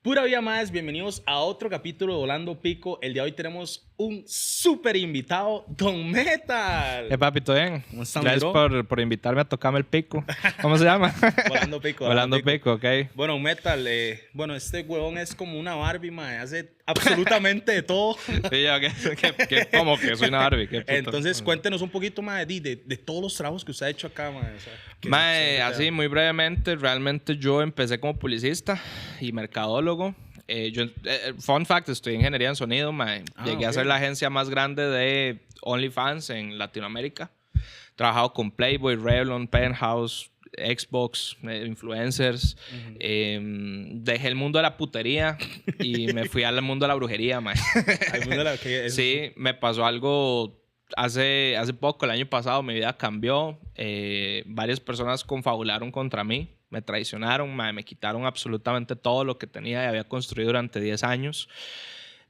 Pura vida más, bienvenidos a otro capítulo de Volando Pico. El día de hoy tenemos un súper invitado, Don Metal. Papi, ¿todo bien? ¿Cómo están, Gracias por invitarme a tocarme el pico. ¿Cómo se llama? Volando Pico. Volando Pico, ok. Bueno, Metal, este huevón es como una Barbie, mae, hace absolutamente de todo. Sí, yo, ¿cómo que soy una Barbie? ¿Qué puto? Entonces, cuéntenos un poquito más de todos los trabajos que usted ha hecho acá, mae. O sea, Mae, así muy brevemente, realmente yo empecé como publicista y mercadólogo. Fun fact, estudié ingeniería en sonido, mae. Llegué a ser la agencia más grande de OnlyFans en Latinoamérica. He trabajado con Playboy, Revlon, Penthouse, Xbox, influencers. Dejé el mundo de la putería y me fui al mundo de la brujería, mae. ¿Al mundo de la que es? Sí, me pasó algo hace poco, el año pasado, mi vida cambió. Varias personas confabularon contra mí, me traicionaron, me quitaron absolutamente todo lo que tenía y había construido durante 10 años.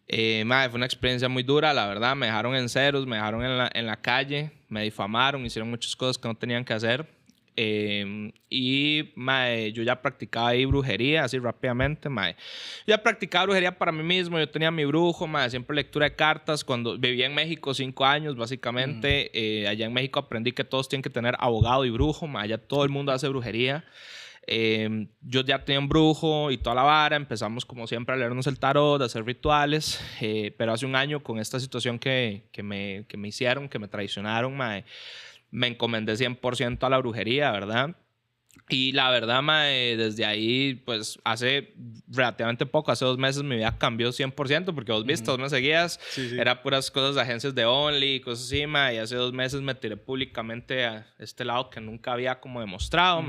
Fue una experiencia muy dura, la verdad. Me dejaron en ceros, me dejaron en la calle, me difamaron, hicieron muchas cosas que no tenían que hacer. Yo ya practicaba ahí brujería, así rápidamente, Yo ya practicaba brujería para mí mismo. Yo tenía mi brujo, siempre lectura de cartas. Cuando vivía en México 5 años, básicamente, allá en México aprendí que todos tienen que tener abogado y brujo, allá todo el mundo hace brujería. Yo ya tenía un brujo y toda la vara. Empezamos como siempre a leernos el tarot, a hacer rituales, pero hace un año con esta situación que me hicieron, que me traicionaron, me encomendé 100% a la brujería, ¿verdad? Y la verdad, desde ahí, pues hace relativamente poco, hace 2 meses, mi vida cambió 100%, porque vos viste, vos me seguías, era puras cosas de agencias de Only, cosas así, y hace 2 meses me tiré públicamente a este lado que nunca había como demostrado,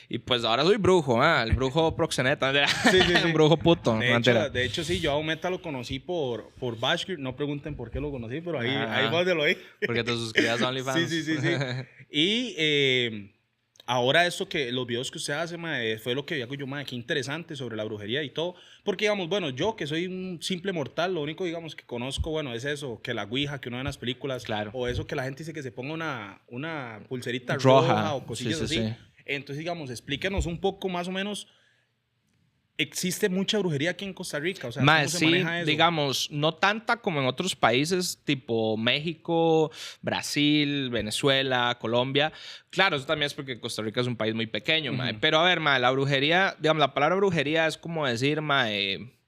y pues ahora soy brujo, el brujo proxeneta, un brujo puto. De hecho, sí, yo a Metal lo conocí por Bashkir, no pregunten por qué lo conocí, pero ahí vos de lo oí. Porque te suscribías a OnlyFans. Sí. Y ahora eso que los videos que usted hace, fue lo que vi yo, qué interesante sobre la brujería y todo. Porque, digamos, bueno, yo que soy un simple mortal, lo único, digamos, que conozco, bueno, es eso, que la ouija, que uno ve en las películas. Claro. O eso que la gente dice que se ponga una pulserita roja o cosillas así. Sí. Entonces, digamos, explíquenos un poco más o menos. ¿Existe mucha brujería aquí en Costa Rica? O sea, ¿cómo se maneja eso? Digamos, no tanta como en otros países tipo México, Brasil, Venezuela, Colombia. Claro, eso también es porque Costa Rica es un país muy pequeño, Pero a ver, la brujería, digamos, la palabra brujería es como decir,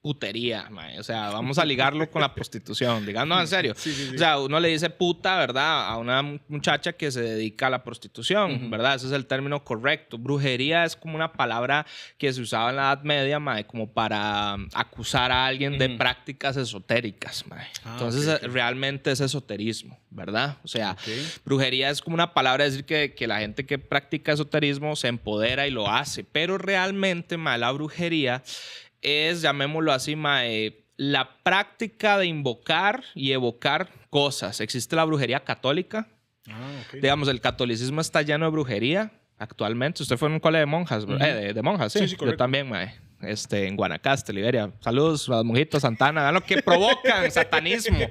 putería, o sea, vamos a ligarlo con la prostitución, digamos, no, en serio. Sí. O sea, uno le dice puta, ¿verdad? A una muchacha que se dedica a la prostitución, ¿verdad? Ese es el término correcto. Brujería es como una palabra que se usaba en la Edad Media, como para acusar a alguien de prácticas esotéricas, Entonces, realmente es esoterismo, ¿verdad? O sea, brujería es como una palabra, decir que la gente que practica esoterismo se empodera y lo hace, pero realmente, la brujería es, llamémoslo así, la práctica de invocar y evocar cosas. Existe la brujería católica. Digamos, el catolicismo está lleno de brujería actualmente. Usted fue en un colegio de monjas, de monjas, sí. Sí, yo también, en Guanacaste, Liberia. Saludos a los monjitos Santana. Vean lo que provocan satanismo.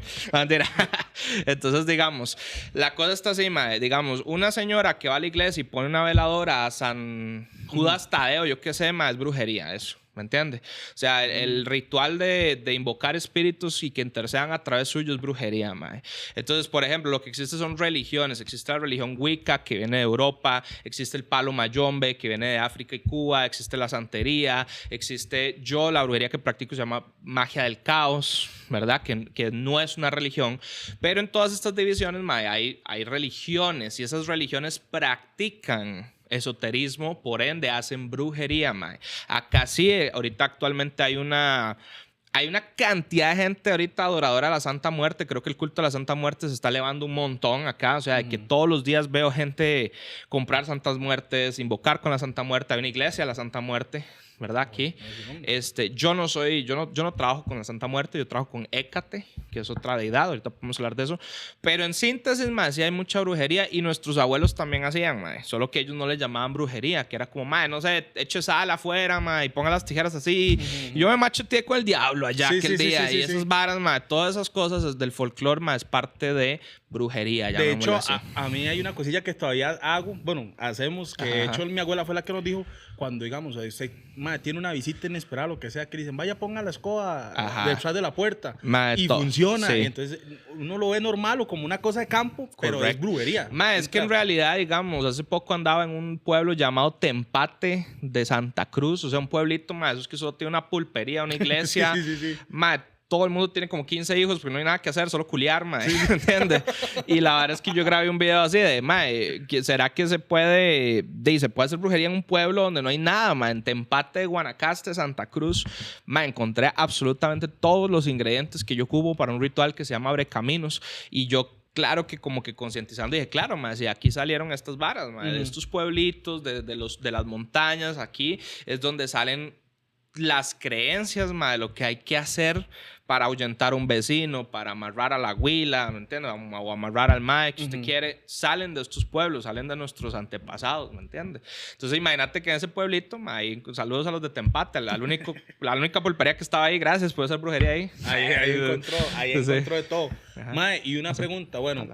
Entonces, digamos, la cosa está así, digamos, una señora que va a la iglesia y pone una veladora a San Judas Tadeo, yo qué sé, es brujería eso. ¿Me entiendes? O sea, el ritual de invocar espíritus y que intercedan a través suyo es brujería, Entonces, por ejemplo, lo que existe son religiones. Existe la religión Wicca, que viene de Europa. Existe el palo mayombe, que viene de África y Cuba. Existe la santería. Existe la brujería que practico se llama magia del caos, ¿verdad? Que no es una religión. Pero en todas estas divisiones, hay religiones y esas religiones practican esoterismo, por ende hacen brujería, Acá sí, ahorita actualmente hay una cantidad de gente ahorita adoradora a la Santa Muerte. Creo que el culto a la Santa Muerte se está elevando un montón acá. O sea, de que todos los días veo gente comprar Santas Muertes, invocar con la Santa Muerte. Hay una iglesia a la Santa Muerte, ¿verdad? Aquí. Yo no trabajo con la Santa Muerte, yo trabajo con Hécate, que es otra deidad. Ahorita podemos hablar de eso. Pero en síntesis, sí hay mucha brujería y nuestros abuelos también hacían, solo que ellos no le llamaban brujería, que era como, no sé, eche sal afuera, y ponga las tijeras así. Y yo me macheteé con el diablo allá aquel día. Y esas varas, todas esas cosas es del folclore, es parte de brujería. De hecho, a mí hay una cosilla que todavía hago, hacemos, que de hecho mi abuela fue la que nos dijo, cuando digamos, mae, tiene una visita inesperada, lo que sea, que dicen, vaya, ponga la escoba Ajá. detrás de la puerta. Mae, y funciona. sí. Y entonces uno lo ve normal o como una cosa de campo, pero es Correcto. brujería. Mae, es que en realidad, digamos, hace poco andaba en un pueblo llamado Tempate de Santa Cruz, o sea, un pueblito, mae, eso es que solo tiene una pulpería, una iglesia. Sí. Mae, todo el mundo tiene como 15 hijos porque no hay nada que hacer, solo culiar, mae, ¿entiendes? Y la verdad es que yo grabé un video así de, mae, ¿será que se puede hacer brujería en un pueblo donde no hay nada, mae? En Tempate de Guanacaste, Santa Cruz, mae, encontré absolutamente todos los ingredientes que yo ocupo para un ritual que se llama Abrecaminos. Y yo, claro que como que concientizando, dije, claro, mae, si aquí salieron estas varas, mae, de estos pueblitos, de las montañas, aquí es donde salen las creencias, mae, de lo que hay que hacer para ahuyentar a un vecino, para amarrar a la huila, ¿me entiendes? O amarrar al mae que usted quiere, salen de estos pueblos, salen de nuestros antepasados, ¿me entiendes? Entonces imagínate que en ese pueblito, mae, saludos a los de Tempate, la única pulpería que estaba ahí, gracias por esa brujería ahí. Ahí encontró de todo. Ajá. Mae, y una pregunta, bueno,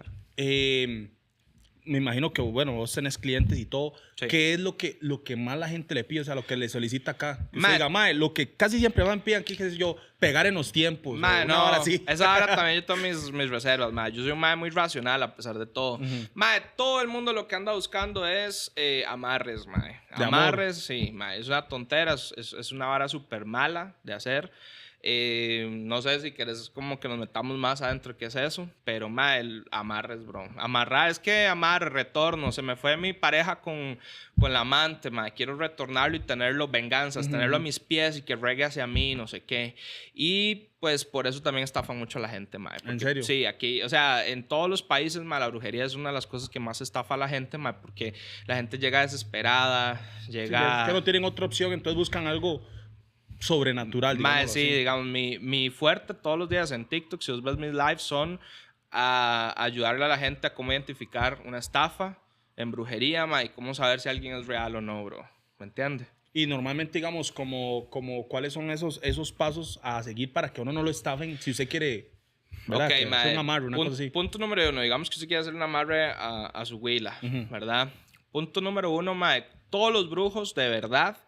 me imagino que, bueno, vos tenés clientes y todo. Sí. ¿Qué es lo que más la gente le pide? O sea, lo que le solicita acá. Que usted Mae. diga, mae, lo que casi siempre van piden aquí, qué sé yo, pegar en los tiempos. Mae, o una no, hora así. esa hora también yo tengo mis reservas, mae. Yo soy un mae muy racional a pesar de todo. Mae, todo el mundo lo que anda buscando es amarres, mae. De Amarres, sí, mae. Es una tontera, es una vara súper mala de hacer. No sé si querés como que nos metamos más adentro qué es eso, pero mae, el amarres, bro. Amarrar, es que amarre, retorno. Se me fue mi pareja con la amante, mae. Quiero retornarlo y tenerlo venganzas, tenerlo a mis pies y que regue hacia mí, no sé qué. Y pues por eso también estafa mucho a la gente, mae. ¿En serio? Sí, aquí, o sea, en todos los países, mae, la brujería es una de las cosas que más estafa a la gente, mae, porque la gente llega desesperada, llega... Es que no tienen otra opción, entonces buscan algo sobrenatural. Mae, sí, así. digamos, mi fuerte todos los días en TikTok, si vos ves mis lives, son a ayudarle a la gente a cómo identificar una estafa en brujería, mae, y cómo saber si alguien es real o no, bro. ¿Me entiendes? Y normalmente, digamos, como cuáles son esos pasos a seguir para que uno no lo estafen si usted quiere, ¿verdad? Ok, Que mae. hacer un amarre, una cosa así. Punto número 1, digamos que usted quiere hacer un amarre a su huila, ¿verdad? Punto número 1, mae, todos los brujos de verdad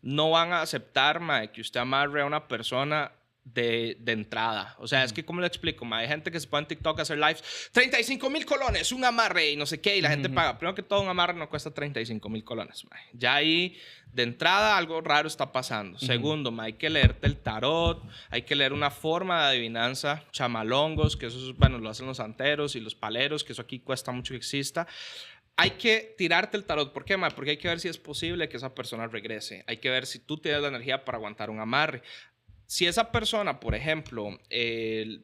no van a aceptar, mae, que usted amarre a una persona de entrada. O sea, es que, ¿cómo le explico, mae? Hay gente que se pone en TikTok a hacer lives, 35,000 colones, un amarre y no sé qué, y la gente paga. Primero que todo, un amarre no cuesta 35,000 colones, mae. Ya ahí, de entrada, algo raro está pasando. Segundo, mae, hay que leerte el tarot, hay que leer una forma de adivinanza, chamalongos, que eso, bueno, lo hacen los santeros y los paleros, que eso aquí cuesta mucho que exista. Hay que tirarte el tarot. ¿Por qué, mae? Porque hay que ver si es posible que esa persona regrese. Hay que ver si tú tienes la energía para aguantar un amarre. Si esa persona, por ejemplo,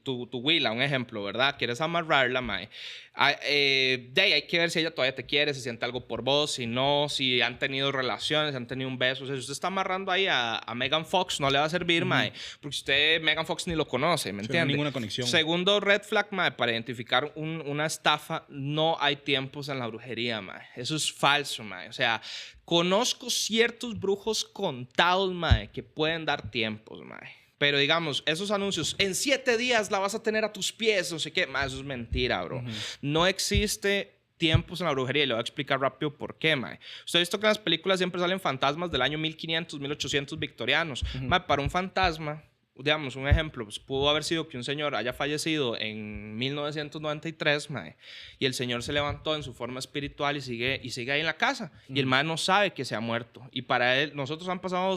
tu huila, un ejemplo, ¿verdad? Quieres amarrarla, mae. Hay que ver si ella todavía te quiere, si siente algo por vos, si no, si han tenido relaciones, si han tenido un beso. O sea, si usted está amarrando ahí a Megan Fox, no le va a servir, mae. Porque usted, Megan Fox, ni lo conoce, ¿me entiende? No hay ninguna conexión. Segundo red flag, mae, para identificar una estafa, no hay tiempos en la brujería, mae. Eso es falso, mae. O sea, conozco ciertos brujos contados, mae, que pueden dar tiempos, mae. Pero digamos, esos anuncios, en 7 días la vas a tener a tus pies, no sé qué, mae, eso es mentira, bro. No existe tiempos en la brujería y le voy a explicar rápido por qué, mae. Usted ha visto que en las películas siempre salen fantasmas del año 1500, 1800 victorianos. Mae, para un fantasma, digamos, un ejemplo, pues pudo haber sido que un señor haya fallecido en 1993, mae, y el señor se levantó en su forma espiritual y sigue ahí en la casa. Y el mae no sabe que se ha muerto. Y para él, nosotros han pasado,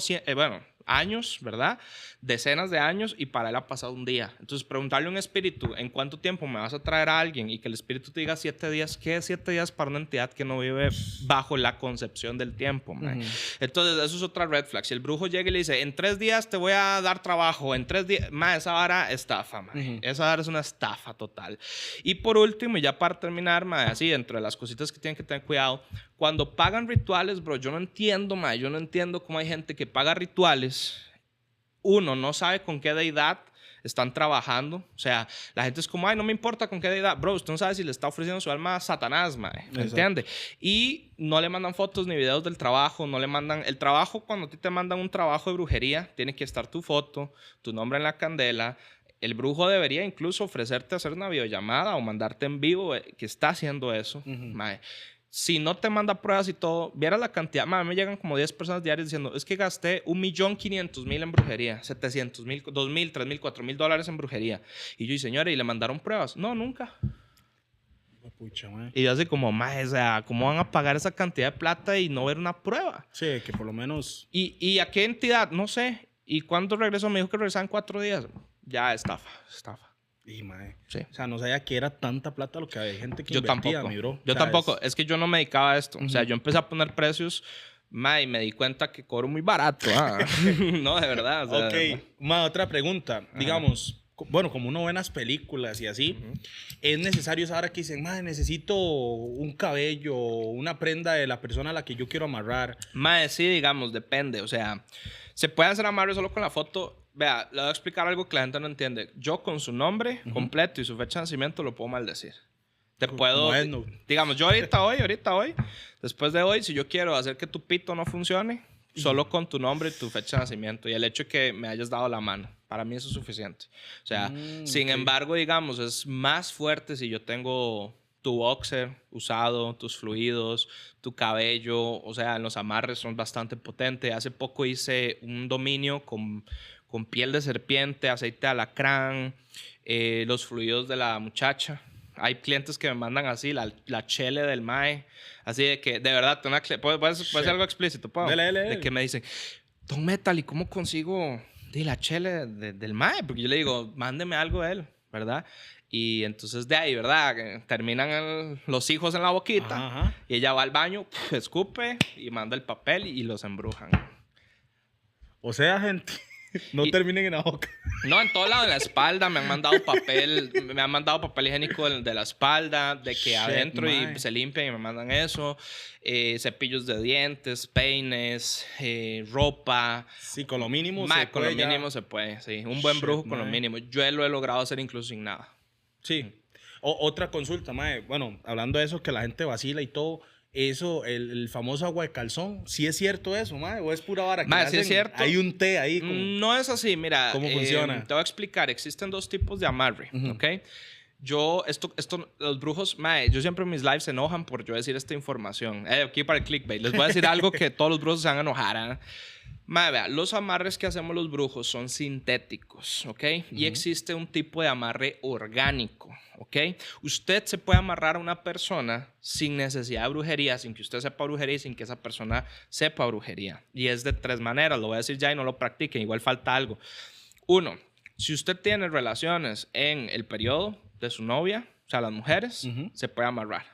años, ¿verdad? Decenas de años, y para él ha pasado un día. Entonces, preguntarle a un espíritu, ¿en cuánto tiempo me vas a traer a alguien? Y que el espíritu te diga 7 días. ¿Qué es 7 días para una entidad que no vive bajo la concepción del tiempo, mae? Entonces, eso es otra red flag. Si el brujo llega y le dice, en 3 días te voy a dar trabajo, en 3 días, mae, esa vara estafa, mae. Esa vara es una estafa total. Y por último, y ya para terminar, mae, así, dentro de las cositas que tienen que tener cuidado, cuando pagan rituales, bro, yo no entiendo, mae, yo no entiendo cómo hay gente que paga rituales. Uno, no sabe con qué deidad están trabajando. O sea, la gente es como, ay, no me importa con qué deidad. Bro, usted no sabe si le está ofreciendo su alma a Satanás, mae. ¿Me entiende? Y no le mandan fotos ni videos del trabajo. No le mandan... El trabajo, cuando a ti te mandan un trabajo de brujería, tiene que estar tu foto, tu nombre en la candela. El brujo debería incluso ofrecerte hacer una videollamada o mandarte en vivo que está haciendo eso, mae. si no te manda pruebas y todo, viera la cantidad. Mae, me llegan como 10 personas diarias diciendo, es que gasté $1.500.000 en brujería, 700.000, 2.000, 3.000, 4.000 dólares en brujería. Y yo, y señora, ¿y le mandaron pruebas? No, nunca. Pucha, mae. Y yo así como, mae, o sea, ¿cómo van a pagar esa cantidad de plata y no ver una prueba? Sí, que por lo menos... ¿Y a qué entidad? No sé. ¿Y cuándo regresó? Me dijo que regresaban 4 días. Ya, estafa. Y, mae. Sí. O sea, no sabía que era tanta plata lo que había gente que Yo invertía, tampoco. mi bro. Yo O sea, tampoco. Es que yo no me dedicaba a esto. O sea, yo empecé a poner precios, mae, y me di cuenta que cobro muy barato. No, de verdad. O sea, Ok, mae, otra pregunta. Digamos, bueno, como uno ve en las películas y así, es necesario esa hora que dicen, mae, necesito un cabello, una prenda de la persona a la que yo quiero amarrar. mae, sí, digamos, depende. O sea, se puede hacer amarre solo con la foto. Vea, le voy a explicar algo que la gente no entiende. Yo con su nombre completo y su fecha de nacimiento lo puedo maldecir. Te puedo, Como Edno. digamos, yo ahorita hoy, después de hoy, si yo quiero hacer que tu pito no funcione, solo con tu nombre y tu fecha de nacimiento y el hecho de que me hayas dado la mano, para mí eso es suficiente. O sea, sin embargo, digamos, es más fuerte si yo tengo tu boxer usado, tus fluidos, tu cabello, o sea, los amarres son bastante potentes. Hace poco hice un dominio con piel de serpiente, aceite de alacrán, los fluidos de la muchacha. Hay clientes que me mandan así, la chele del mae, así de que, de verdad, puede ser algo explícito, ¿puedo? Dele. De que me dicen, Don Metal, ¿y cómo consigo la chele del mae? Porque yo le digo, mándeme algo de él, ¿verdad? Y entonces de ahí, ¿verdad? Terminan los hijos en la boquita. Ajá. Y ella va al baño, escupe y manda el papel y los embrujan. O sea, gente, no terminen en la boca. No, en todo lado de la espalda me han mandado papel higiénico de la espalda, de que Shit, adentro mae. y se limpian y me mandan eso. Cepillos de dientes, peines, ropa. Sí, con lo mínimo Mae, se con puede lo ya- mínimo se puede, sí. Un buen Shit, brujo con lo mae. mínimo. Yo lo he logrado hacer incluso sin nada. Sí. Otra consulta, mae. Bueno, hablando de eso, que la gente vacila y todo, eso, el famoso agua de calzón, ¿sí es cierto eso, mae? ¿O es pura vara? Que Mae, le sí es hacen- cierto. Hay un té ahí. Como... No es así, mira. ¿Cómo funciona? Te voy a explicar. Existen 2 tipos de amarre, ¿ok? Los brujos, mae, yo siempre en mis lives se enojan por yo decir esta información. Aquí para el clickbait. Les voy a decir algo que todos los brujos se van a enojar. ¿Eh? Mae, vea, los amarres que hacemos los brujos son sintéticos, ¿ok? Y existe un tipo de amarre orgánico, ¿ok? Usted se puede amarrar a una persona sin necesidad de brujería, sin que usted sepa brujería y sin que esa persona sepa brujería. Y es de 3 maneras, lo voy a decir ya y no lo practiquen, igual falta algo. 1, si usted tiene relaciones en el periodo de su novia, o sea, las mujeres, se puede amarrar.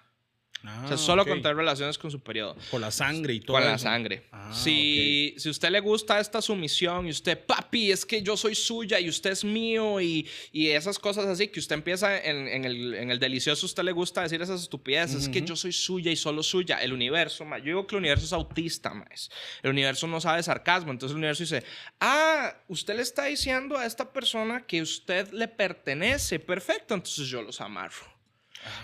Ah, O sea, solo ok. con tener relaciones con su periodo. Por la sangre y todo Con eso. la sangre. Ah, Si usted le gusta esta sumisión y usted, papi, es que yo soy suya y usted es mío y esas cosas así, que usted empieza en el delicioso, usted le gusta decir esas estupideces, es que yo soy suya y solo suya. El universo, yo digo que el universo es autista, más. El universo no sabe sarcasmo, entonces el universo dice, usted le está diciendo a esta persona que usted le pertenece, perfecto, entonces yo los amarro.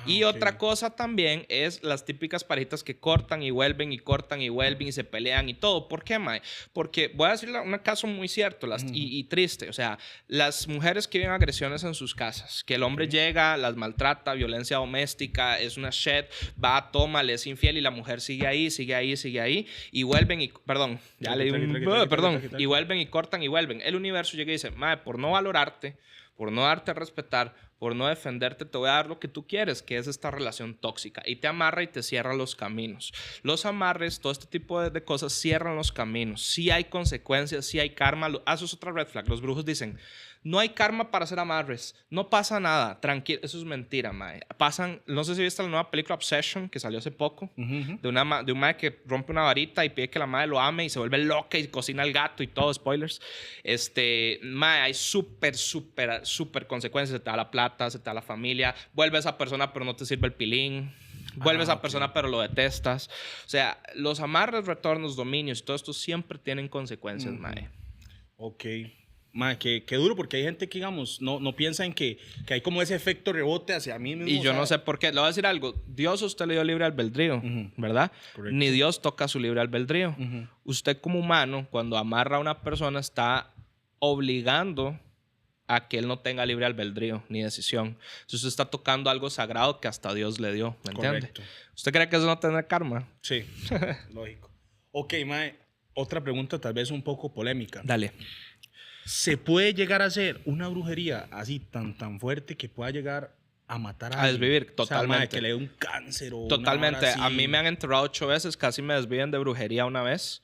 Y ok. otra cosa también es las típicas parejitas que cortan y vuelven y cortan y vuelven y se pelean y todo. ¿Por qué, mae? Porque voy a decir un caso muy cierto y triste. O sea, las mujeres que viven agresiones en sus casas, que el hombre llega, las maltrata, violencia doméstica, es una shit, va, toma, le es infiel y la mujer sigue ahí y vuelven y, perdón, ya le di un, perdón, y vuelven y cortan y vuelven. El universo llega y dice, mae, por no valorarte, por no darte a respetar, por no defenderte, te voy a dar lo que tú quieres, que es esta relación tóxica. Y te amarra y te cierra los caminos. Los amarres, todo este tipo de cosas cierran los caminos. Sí hay consecuencias, sí hay karma. Eso es otra red flag. Los brujos dicen, no hay karma para hacer amarres. No pasa nada. Tranquilo. Eso es mentira, mae. Pasan, no sé si viste la nueva película Obsession, que salió hace poco, de un mae que rompe una varita y pide que la madre lo ame y se vuelve loca y cocina al gato y todo, spoilers. Mae, hay súper consecuencias. Se te da la plata, se te da la familia. Vuelve a esa persona, pero no te sirve el pilín. Vuelve a esa persona, pero lo detestas. O sea, los amarres, retornos, dominios y todo esto siempre tienen consecuencias, mae. Ok. Mae, qué duro, porque hay gente que, digamos, no piensa en que hay como ese efecto rebote hacia mí mismo. Y yo no ¿sabe? sé por qué. Le voy a decir algo. Dios a usted le dio libre albedrío, ¿verdad? Correcto. Ni Dios toca su libre albedrío. Usted como humano, cuando amarra a una persona, está obligando a que él no tenga libre albedrío ni decisión. Entonces usted está tocando algo sagrado que hasta Dios le dio, ¿me entiende? Correcto. ¿Usted cree que eso no tendrá karma? Sí, lógico. Ok, mae, otra pregunta tal vez un poco polémica. Dale. ¿Se puede llegar a hacer una brujería así tan fuerte que pueda llegar a matar a A alguien? desvivir, O sea, mae, totalmente. que le dé un cáncer o Totalmente. una vara así. A mí me han enterrado 8 veces, casi me desviven de brujería una vez.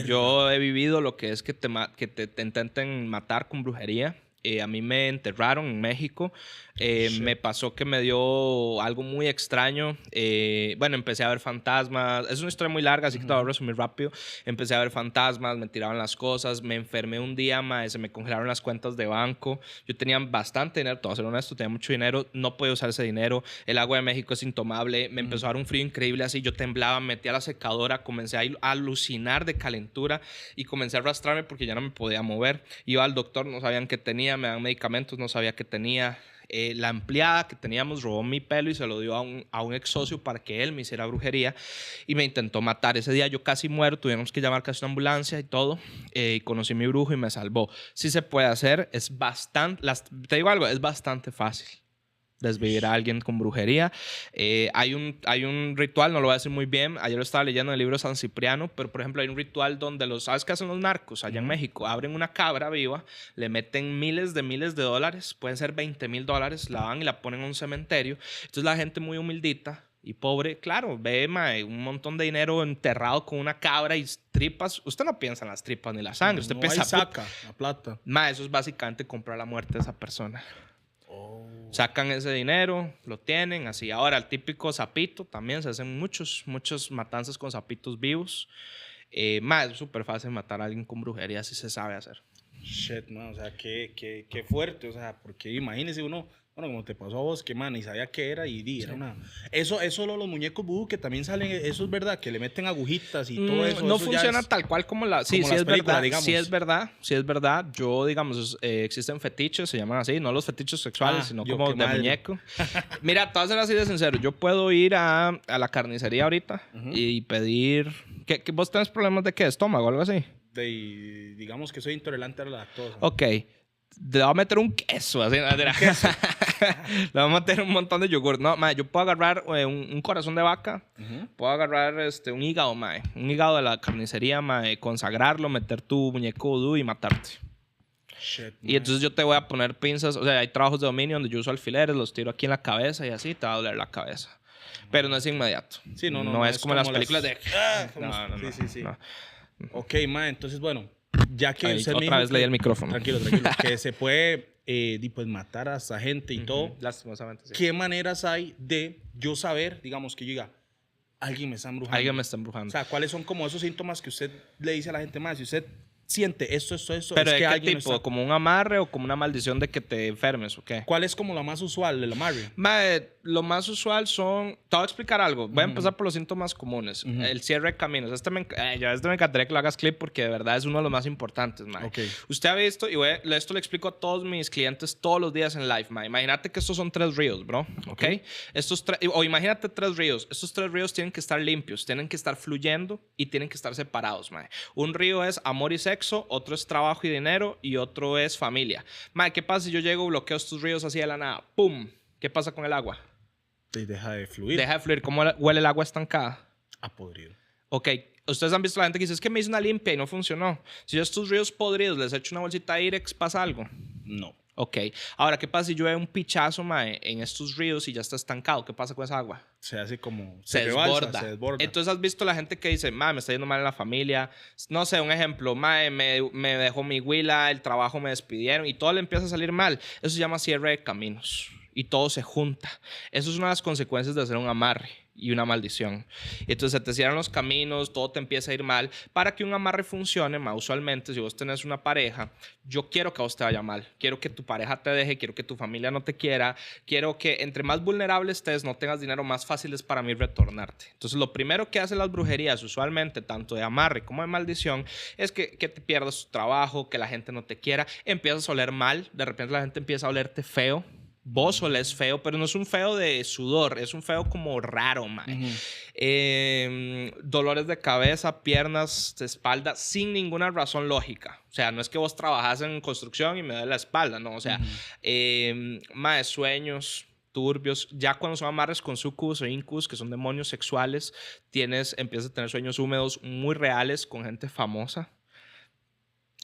Yo he vivido lo que es que te intenten matar con brujería. A mí me enterraron en México. Me pasó que me dio algo muy extraño. Bueno, empecé a ver fantasmas. Es una historia muy larga, así que te voy a resumir rápido. Empecé a ver fantasmas, me tiraban las cosas. Me enfermé un día, mae, se me congelaron las cuentas de banco. Yo tenía bastante dinero, te voy a ser honesto, tenía mucho dinero. No podía usar ese dinero. El agua de México es intomable. Me empezó a dar un frío increíble así. Yo temblaba, me metí a la secadora, comencé a alucinar de calentura y comencé a arrastrarme porque ya no me podía mover. Iba al doctor, no sabían qué tenía, me dan medicamentos, no sabía qué tenía. La empleada que teníamos robó mi pelo y se lo dio a un ex socio para que él me hiciera brujería y me intentó matar. Ese día yo casi muero, tuvimos que llamar casi una ambulancia y todo. Y conocí a mi brujo y me salvó. Sí se puede hacer, es bastante, te digo algo, es bastante fácil desvivir a alguien con brujería. Hay un ritual, no lo voy a decir muy bien, ayer lo estaba leyendo en el libro de San Cipriano, pero por ejemplo hay un ritual donde ¿sabes qué hacen los narcos allá en México? Abren una cabra viva, le meten miles de dólares, pueden ser $20,000, la van y la ponen en un cementerio. Entonces la gente muy humildita y pobre, claro, ve mae, un montón de dinero enterrado con una cabra y tripas. Usted no piensa en las tripas ni la sangre, usted No, piensa, ahí saca la plata. mae, eso es básicamente comprar la muerte de esa persona. Oh. Sacan ese dinero, lo tienen, así. Ahora, el típico sapito, también se hacen muchos matanzas con sapitos vivos. Más, es súper fácil matar a alguien con brujería, si se sabe hacer. Shit, man, o sea, qué fuerte, o sea, porque imagínese uno, bueno, como te pasó a vos, que man, y sabía qué era y era una... Eso los muñecos vudú que también salen, eso es verdad, que le meten agujitas y todo eso. No eso funciona es, tal cual como la... Sí, como sí las es películas, verdad, digamos. sí es verdad. Yo, digamos, existen fetiches, se llaman así, no los fetiches sexuales, sino yo, como qué de madre. muñeco. Mira, te voy a ser así de sincero, yo puedo ir a la carnicería ahorita y pedir... ¿Que vos tenés problemas de qué? ¿Estómago o algo así? Digamos que soy intolerante a la lactosa. Ok, le voy a meter un queso, así. Le voy a meter un montón de yogur. No, mae, yo puedo agarrar un corazón de vaca, puedo agarrar un hígado, mae, un hígado de la carnicería, mae, consagrarlo, meter tu muñeco vudú y matarte. Shit, Y entonces yo te voy a poner pinzas, o sea, hay trabajos de dominio donde yo uso alfileres, los tiro aquí en la cabeza y así te va a doler la cabeza. Pero no es inmediato. Sí, no, no es como las películas de... No. Sí. Ok, ma, entonces, bueno, ya que Ahí, usted me otra dijo vez leí el micrófono. Tranquilo. Que se puede pues, matar a esa gente y todo. Lastimosamente, sí. ¿Qué maneras hay de yo saber, digamos, que yo diga, alguien me está embrujando? Alguien me está O embrujando. sea, ¿cuáles son como esos síntomas que usted le dice a la gente más? Si usted siente esto, ¿Pero es de que qué alguien tipo? está... ¿Como un amarre o como una maldición de que te enfermes o qué? ¿Cuál es como la más usual de la amarre? Mae, lo más usual son... Te voy a explicar algo. Voy a empezar por los síntomas comunes. El cierre de caminos. Este me encantaría que lo hagas clip porque de verdad es uno de los más importantes, mae. Okay. Usted ha visto, y esto le explico a todos mis clientes todos los días en live, mae. Imagínate que estos son 3 ríos, bro. ¿Ok? O imagínate 3 ríos. Estos 3 ríos tienen que estar limpios, tienen que estar fluyendo y tienen que estar separados, mae. Un río es amor y sexo, otro es trabajo y dinero y otro es familia. Mae, ¿qué pasa si yo llego y bloqueo estos ríos así de la nada? ¡Pum! ¿Qué pasa con el agua? Deja de fluir. Deja de fluir. ¿Cómo huele el agua estancada? A podrido. Ok, ustedes han visto a la gente que dice, es que me hice una limpia y no funcionó. Si yo a estos ríos podridos les echo una bolsita de Irex, ¿pasa algo? No. Ok, ahora, ¿qué pasa si yo veo un pichazo, mae, en estos ríos y ya está estancado? ¿Qué pasa con esa agua? Se hace como... Se rebalsa, desborda. se desborda. Entonces, ¿has visto la gente que dice, mae, me está yendo mal en la familia? No sé, un ejemplo, mae, me dejó mi huila, el trabajo me despidieron y todo le empieza a salir mal. Eso se llama cierre de caminos y todo se junta. Eso es una de las consecuencias de hacer un amarre y una maldición. Entonces se te cierran los caminos, todo te empieza a ir mal. Para que un amarre funcione, más usualmente, si vos tenés una pareja, yo quiero que a vos te vaya mal. Quiero que tu pareja te deje, quiero que tu familia no te quiera, quiero que entre más vulnerable estés, no tengas dinero, más fácil es para mí retornarte. Entonces lo primero que hacen las brujerías, usualmente, tanto de amarre como de maldición, es que te pierdas tu trabajo, que la gente no te quiera, empiezas a oler mal, de repente la gente empieza a olerte feo. Vos olés feo, pero no es un feo de sudor, es un feo como raro, mae. Dolores de cabeza, piernas, de espalda, sin ninguna razón lógica. O sea, no es que vos trabajás en construcción y me duele la espalda, no. O sea, mae, sueños turbios. Ya cuando son amarres con sucubus o incubus, que son demonios sexuales, empiezas a tener sueños húmedos muy reales con gente famosa.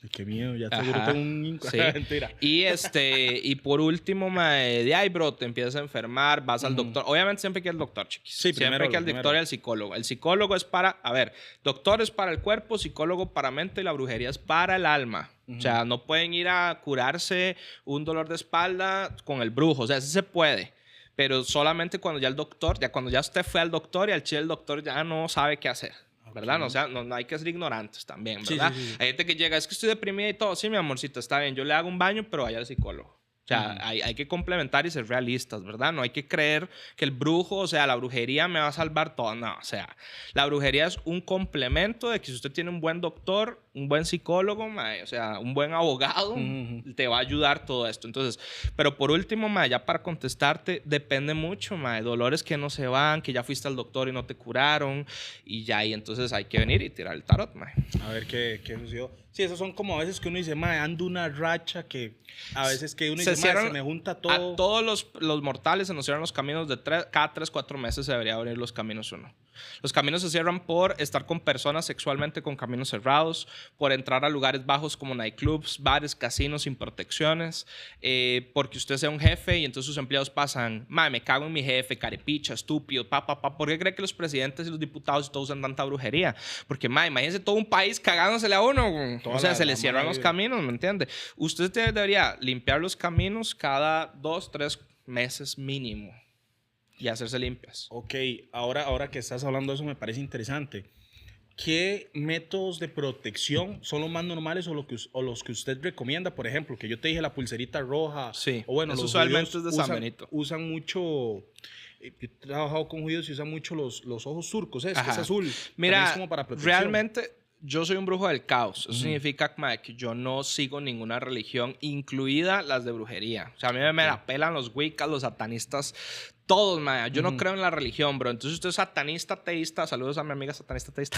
Ay, qué miedo, ya seguro tengo un... Sí. Mentira. Y por último, mae, de ahí, bro, te empiezas a enfermar, vas al doctor. Obviamente siempre hay que ir al doctor, chiquis. Sí, siempre hay que ir al doctor y al psicólogo. El psicólogo es para, a ver, doctor es para el cuerpo, psicólogo para mente y la brujería es para el alma. O sea, no pueden ir a curarse un dolor de espalda con el brujo. O sea, sí se puede. Pero solamente cuando ya el doctor, ya cuando ya usted fue al doctor y al chile el doctor ya no sabe qué hacer. ¿Verdad? No, o sea, no hay que ser ignorantes también, ¿verdad? Sí. Hay gente que llega, es que estoy deprimida y todo. Sí, mi amorcito, está bien. Yo le hago un baño, pero vaya al psicólogo. O sea, hay que complementar y ser realistas, ¿verdad? No hay que creer que el brujo, o sea, la brujería me va a salvar todo. No, o sea, la brujería es un complemento de que si usted tiene un buen doctor, un buen psicólogo, mae, o sea, un buen abogado, te va a ayudar todo esto. Entonces, pero por último, mae, ya para contestarte, depende mucho, mae, dolores que no se van, que ya fuiste al doctor y no te curaron, y ya, y entonces hay que venir y tirar el tarot, mae. A ver qué sucedió. Sí, esos son como a veces que uno dice, mae, ando una racha que a veces que uno dice, mae, se me junta todo. A todos los mortales se nos cierran los caminos cada 3, 4 meses se debería abrir los caminos uno. Los caminos se cierran por estar con personas sexualmente con caminos cerrados, por entrar a lugares bajos como nightclubs, bares, casinos sin protecciones, porque usted sea un jefe y entonces sus empleados pasan, mae, me cago en mi jefe, carepicha, estúpido, ¿Por qué cree que los presidentes y los diputados y todos usan tanta brujería? Porque, mae, imagínense todo un país cagándosele a uno. O sea, se le cierran los caminos, ¿me entiende? Usted debería limpiar los caminos cada 2, 3 meses mínimo y hacerse limpias. Ok, ahora que estás hablando de eso me parece interesante. ¿Qué métodos de protección son los más normales o los que usted recomienda? Por ejemplo, que yo te dije la pulserita roja. Sí, o bueno, eso los usualmente es de San Benito. Usan mucho... Yo he trabajado con judíos y usan mucho los ojos turcos, que es azul. Mira, es como para protección. Realmente yo soy un brujo del caos. Eso significa que yo no sigo ninguna religión, incluida las de brujería. O sea, a mí me la pelan los wiccas, los satanistas, todos, man. Yo no creo en la religión, bro. Entonces usted es satanista, teísta. Saludos a mi amiga satanista, teísta.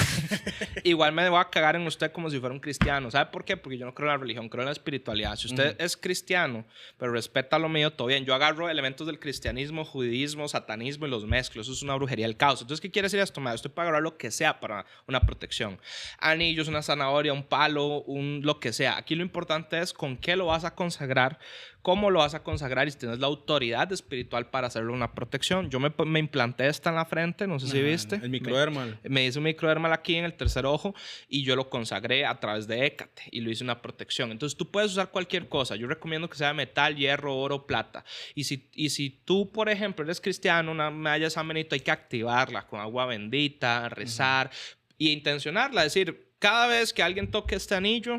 Igual me voy a cagar en usted como si fuera un cristiano. ¿Sabe por qué? Porque yo no creo en la religión, creo en la espiritualidad. Si usted es cristiano, pero respeta lo mío, todo bien. Yo agarro elementos del cristianismo, judaísmo, satanismo y los mezclo. Eso es una brujería del caos. Entonces, ¿qué quiere decir esto, man? Estoy para agarrar lo que sea para una protección. Anillos, una zanahoria, un palo, lo que sea. Aquí lo importante es con qué lo vas a consagrar, cómo lo vas a consagrar y si tienes la autoridad espiritual para hacerle una protección. Yo me implanté esta en la frente, no sé si viste. El microdermal. Me hice un microdermal aquí en el tercer ojo y yo lo consagré a través de Hécate y lo hice una protección. Entonces tú puedes usar cualquier cosa. Yo recomiendo que sea metal, hierro, oro, plata. Y si tú, por ejemplo, eres cristiano, una medalla de San Benito, hay que activarla con agua bendita, rezar y intencionarla. Es decir, cada vez que alguien toque este anillo,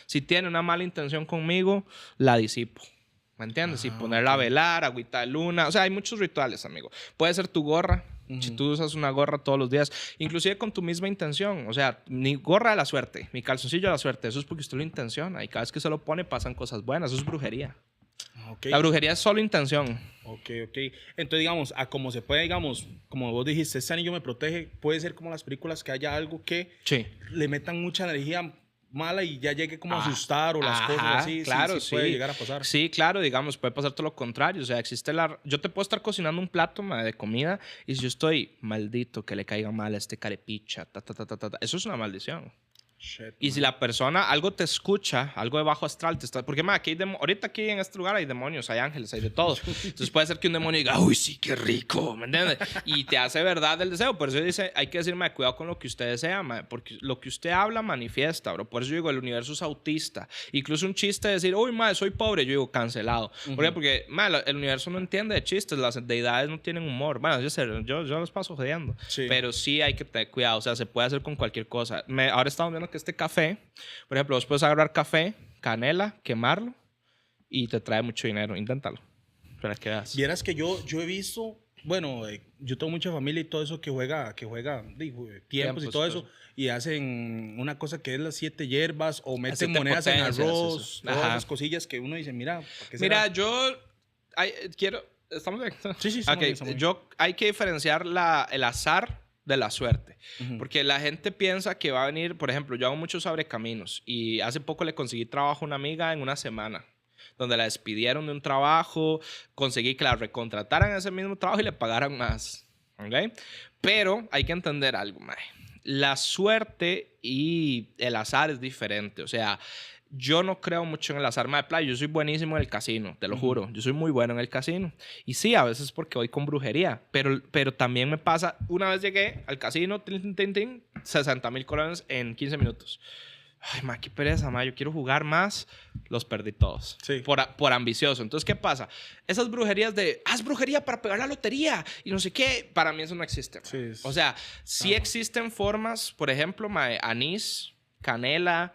si tiene una mala intención conmigo, la disipo. ¿Me entiendes? Y ponerla a velar, agüita de luna. O sea, hay muchos rituales, amigo. Puede ser tu gorra. Si tú usas una gorra todos los días, inclusive con tu misma intención. O sea, mi gorra de la suerte, mi calzoncillo de la suerte. Eso es porque usted lo intenciona. Y cada vez que se lo pone, pasan cosas buenas. Eso es brujería. Okay. La brujería es solo intención. Ok. Entonces, digamos, a como se puede, digamos, como vos dijiste, este anillo me protege. Puede ser como las películas que haya algo que le metan mucha energía mala y ya llegue como a asustar o las cosas así. Claro, sí. Puede llegar a pasar. Sí, claro, digamos, puede pasar todo lo contrario. O sea, yo te puedo estar cocinando un plato de comida y si yo estoy maldito que le caiga mal a este carepicha, eso es una maldición. Shit, y si la persona algo te escucha, algo de bajo astral, porque aquí ahorita aquí en este lugar hay demonios, hay ángeles, hay de todo. Entonces puede ser que un demonio diga, uy, sí, qué rico, ¿me entiendes? Y te hace verdad el deseo. Por eso dice, hay que decir, cuidado con lo que usted desea, porque lo que usted habla manifiesta, bro. Por eso yo digo, el universo es autista. Incluso un chiste de decir, uy, soy pobre, yo digo, cancelado. ¿Por qué? Porque el universo no entiende de chistes, las deidades no tienen humor. Bueno, yo los paso jodiendo. Sí. Pero sí hay que tener cuidado, o sea, se puede hacer con cualquier cosa. Ahora estamos viendo que este café, por ejemplo, vos puedes agarrar café, canela, quemarlo y te trae mucho dinero. Inténtalo. Para que veas. Vieras que yo he visto, bueno, yo tengo mucha familia y todo eso que juega tiempos y todo eso, y hacen una cosa que es las 7 hierbas o meten monedas en arroz, todas esas cosillas que uno dice, mira, ¿para qué será? Mira, ¿Estamos bien? Sí, Ok, estamos bien. hay que diferenciar el azar de la suerte. Porque la gente piensa que va a venir, por ejemplo, yo hago muchos abrecaminos y hace poco le conseguí trabajo a una amiga en una semana, donde la despidieron de un trabajo, conseguí que la recontrataran en ese mismo trabajo y le pagaran más. ¿Ok? Pero hay que entender algo, mae. La suerte y el azar es diferente. O sea, yo no creo mucho en el azar. Mae, playa, yo soy buenísimo en el casino, te lo juro. Yo soy muy bueno en el casino. Y sí, a veces porque voy con brujería. Pero también me pasa, una vez llegué al casino, 60,000 colones en 15 minutos. Ay, ma, qué pereza, ma. Yo quiero jugar más. Los perdí todos. Sí. Por ambicioso. Entonces, ¿qué pasa? Esas brujerías de, haz brujería para pegar la lotería y no sé qué, para mí eso no existe. Sí, es... O sea, sí existen formas, por ejemplo, ma, anís, canela,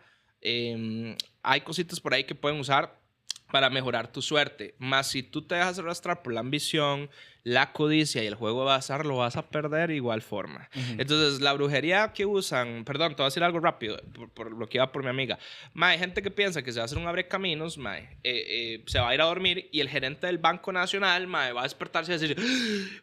hay cositas por ahí que pueden usar para mejorar tu suerte. Más si tú te dejas arrastrar por la ambición, la codicia y el juego de azar, lo vas a perder de igual forma. Entonces, la brujería que usan... Perdón, te voy a decir algo rápido, por lo que iba por mi amiga. Ma, hay gente que piensa que se va a hacer un abrecaminos, ma, se va a ir a dormir y el gerente del Banco Nacional, ma, va a despertarse y decir,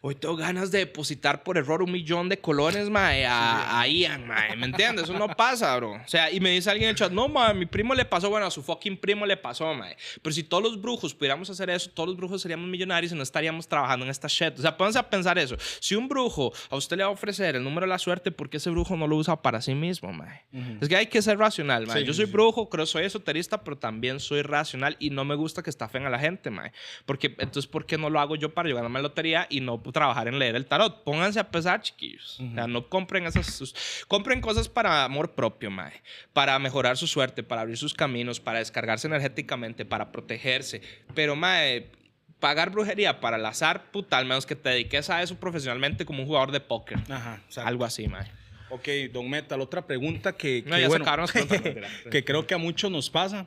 hoy tengo ganas de depositar por error 1,000,000 de colones, ma, a Ian, ma. ¿Me entiendes? Eso no pasa, bro. O sea, y me dice alguien en el chat, no, ma, a mi primo le pasó. Bueno, a su fucking primo le pasó, ma. Pero si todos los brujos pudiéramos hacer eso, todos los brujos seríamos millonarios y no estaríamos trabajando en esta shit. O sea, pónganse a pensar eso. Si un brujo a usted le va a ofrecer el número de la suerte, ¿por qué ese brujo no lo usa para sí mismo, mae? Es que hay que ser racional, mae. Sí, yo soy brujo, creo soy esoterista, pero también soy racional y no me gusta que estafen a la gente, mae. Porque entonces, ¿por qué no lo hago yo para yo ganarme la lotería y no trabajar en leer el tarot? Pónganse a pensar, chiquillos. O sea, no compren compren cosas para amor propio, mae. Para mejorar su suerte, para abrir sus caminos, para descargarse energéticamente, para protegerse. Pero, mae, pagar brujería para el azar, puta, al menos que te dediques a eso profesionalmente como un jugador de póker. Ajá, exacto. Algo así, mae. Ok, Don Metal, otra pregunta que No, ya bueno, se acabaron las preguntas. que creo que a muchos nos pasa.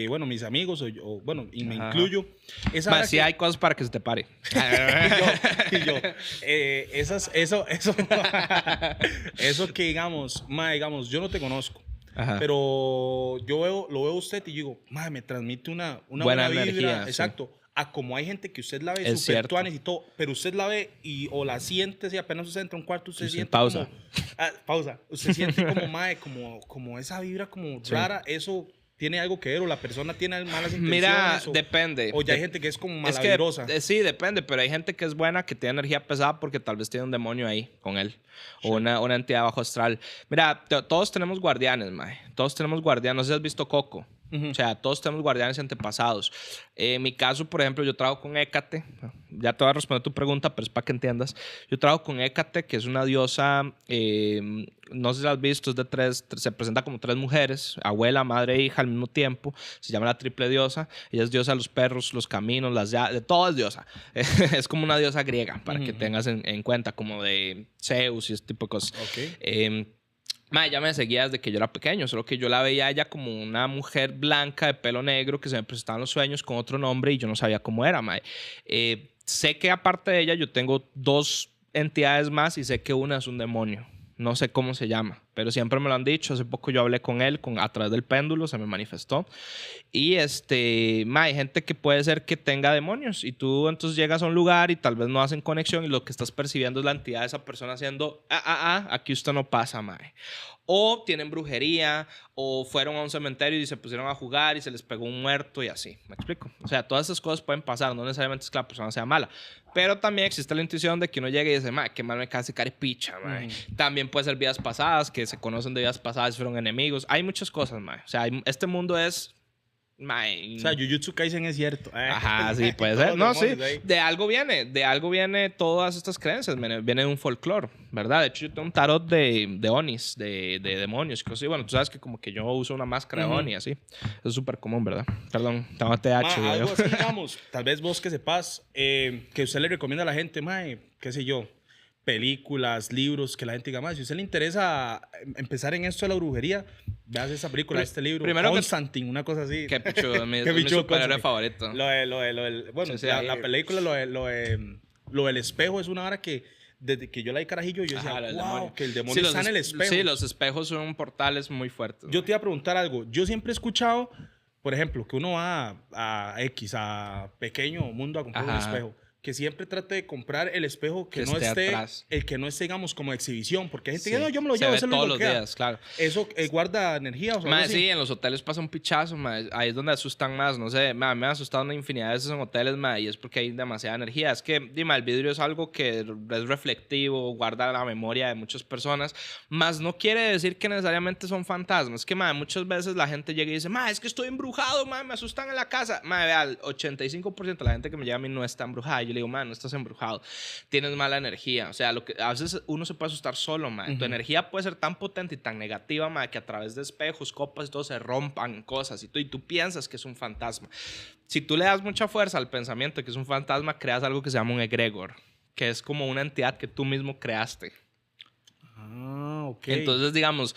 Bueno, mis amigos, bueno, y me incluyo. Esa Mae, hora sí que- hay cosas para que se te pare. y yo, eso que digamos, yo no te conozco, Ajá. pero lo veo a usted y digo, mae, me transmite una Buena buena vibra, energía, sí. exacto. A como hay gente que usted la ve Es súper cierto. tuanes y todo, pero usted la ve o la siente, si apenas usted entra a un cuarto, usted Sí, siente pausa. como... pausa. Usted siente como, mae, como esa vibra como rara, eso... ¿Tiene algo que ver o la persona tiene malas intenciones? Mira, o, depende. O ya hay gente que es como Es que, malavibrosa. sí, depende, pero hay gente que es buena, que tiene energía pesada porque tal vez tiene un demonio ahí con él. O una entidad bajo astral. Mira, todos tenemos guardianes, mae. Todos tenemos guardianes. No sé si has visto Coco. O sea, todos tenemos guardianes antepasados. En mi caso, por ejemplo, yo trabajo con Hécate. Ya te voy a responder tu pregunta, pero es para que entiendas. Yo trabajo con Hécate, que es una diosa, no sé si la has visto, es de se presenta como 3 mujeres, abuela, madre e hija al mismo tiempo. Se llama la triple diosa. Ella es diosa de los perros, los caminos, de todo es diosa. Es como una diosa griega, para que tengas en cuenta, como de Zeus y ese tipo de cosas. Ok. Ma, ella me seguía desde que yo era pequeño, solo que yo la veía a ella como una mujer blanca de pelo negro que se me presentaba en los sueños con otro nombre y yo no sabía cómo era, ma. Sé que aparte de ella yo tengo 2 entidades más y sé que una es un demonio. No sé cómo se llama, pero siempre me lo han dicho. Hace poco yo hablé con él a través del péndulo, se me manifestó. Y hay gente que puede ser que tenga demonios y tú entonces llegas a un lugar y tal vez no hacen conexión y lo que estás percibiendo es la entidad de esa persona haciendo, aquí usted no pasa, mae. O tienen brujería, o fueron a un cementerio y se pusieron a jugar y se les pegó un muerto y así. ¿Me explico? O sea, todas esas cosas pueden pasar, no necesariamente es que la persona sea mala. Pero también existe la intuición de que uno llegue y dice, mae, qué mal me cae ese caripicha, mae. También puede ser vidas pasadas, que se conocen de vidas pasadas y fueron enemigos. Hay muchas cosas, mae. O sea, este mundo es... O sea, Jujutsu Kaisen es cierto. Ajá, sí, puede Todos ser. los No, sí. demonios ahí. De algo viene todas estas creencias. Viene de un folclore, ¿verdad? De hecho, yo tengo un tarot de Onis, de demonios. Que, sí, bueno, tú sabes que como que yo uso una máscara de Oni, así. Eso es súper común, ¿verdad? Perdón, tengo TH. Ma, algo así, digamos, tal vez vos que sepas, que usted le recomienda a la gente, mae, qué sé yo, películas, libros, que la gente diga, mae, si a usted le interesa empezar en esto de la brujería, veas esta película, este libro, primero que- Constantine, una cosa así. Qué pichu, es mi Qué pichu, superhéroe Constantine. favorito. Bueno, Sí, la película, lo del espejo es una hora que desde que yo la di carajillo, yo decía, Ajá, el wow, demonio. que el demonio Sí, está en el espejo. Sí, los espejos son portales muy fuertes. Yo te iba a preguntar algo. Yo siempre he escuchado por ejemplo, que uno va a pequeño mundo a comprar un Ajá. espejo, que siempre trate de comprar el espejo que no esté esté, atrás. el que no esté, digamos, como exhibición, porque hay gente Sí. que no, yo me lo Se llevo, ve ese es lo todos único los que queda. días, claro. Eso guarda energía o algo Mae, así. sí, en los hoteles pasa un pichazo, mae. Ahí es donde asustan más, no sé, mae, me ha asustado una infinidad de veces en hoteles, mae, y es porque hay demasiada energía. Es que, dime, el vidrio es algo que es reflectivo, guarda la memoria de muchas personas, más no quiere decir que necesariamente son fantasmas. Es que, mae, muchas veces la gente llega y dice, mae, es que estoy embrujado, mae, me asustan en la casa. Mae, vea, el 85% de la gente que me llega a mí no está embrujada. Yo le digo, mae, no estás embrujado, tienes mala energía. O sea, a veces uno se puede asustar solo, mae. Tu energía puede ser tan potente y tan negativa, mae, que a través de espejos, copas y todo se rompan cosas y tú piensas que es un fantasma. Si tú le das mucha fuerza al pensamiento de que es un fantasma, creas algo que se llama un egregor, que es como una entidad que tú mismo creaste. Ah, ok. Entonces, digamos,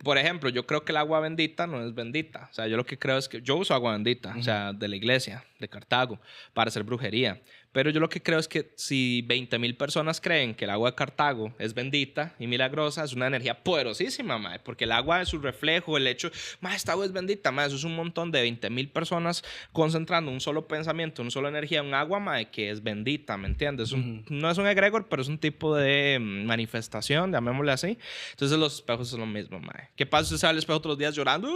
por ejemplo, yo creo que el agua bendita no es bendita. O sea, yo lo que creo es que yo uso agua bendita, o sea, de la iglesia, de Cartago, para hacer brujería. Pero yo lo que creo es que si 20,000 personas creen que el agua de Cartago es bendita y milagrosa, es una energía poderosísima, mae, porque el agua es su reflejo, el hecho, mae, esta agua es bendita, mae, eso es un montón de 20,000 personas concentrando un solo pensamiento, una sola energía, un agua, mae, que es bendita, ¿me entiendes? No es un egregor, pero es un tipo de manifestación, llamémosle así. Entonces los espejos son lo mismo, mae. ¿Qué pasa si usted sale al espejo todos los días llorando?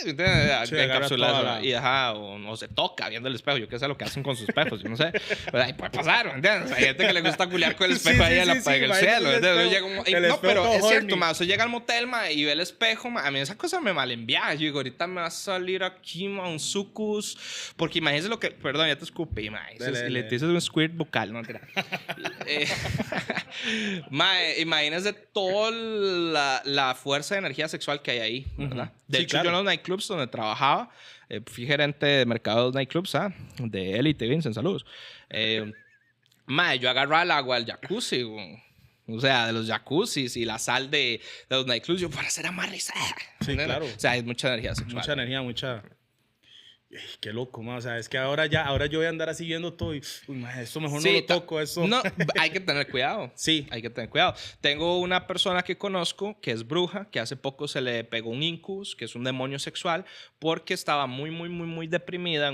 Sí, Encapsulado, agarra toda y ajá, o se toca viendo el espejo, yo qué sé lo que hacen con sus espejos, yo no sé. Pero ahí puede pasar, ¿me entiendes? Hay gente que le gusta culiar con el espejo Sí, ahí en, sí, en el imagínate cielo. el Entonces, espejo, llega un- el no, espejo pero todo es cierto, horny. ma, usted llega al motel, ma, y ve el espejo, ma, a mí esa cosa me malenvía. Yo digo, ahorita me va a salir aquí, ma, un sucus. Porque imagínese lo que... Perdón, ya te escupí, ma. Dale, Le dale. dices un squirt bucal, no, mentira. Eh, ma, imagínese toda la fuerza de energía sexual que hay ahí, ¿verdad? De Sí, hecho, claro. yo en los nightclubs donde trabajaba, fui gerente de mercado de nightclubs, de Elite, Vincent, saludos. Mae, yo agarraba el agua del jacuzzi, güey. O sea, de los jacuzzis y la sal de los nightclubs, yo para hacer amarres. Sí, claro. O sea, es mucha energía sexual. Mucha energía, mucha... Ey, qué loco, ma. O sea, es que ahora yo voy a andar así viendo todo y... Uy, ma, esto mejor no lo toco, eso... No, hay que tener cuidado. Sí. Hay que tener cuidado. Tengo una persona que conozco que es bruja, que hace poco se le pegó un incubus, que es un demonio sexual, porque estaba muy deprimida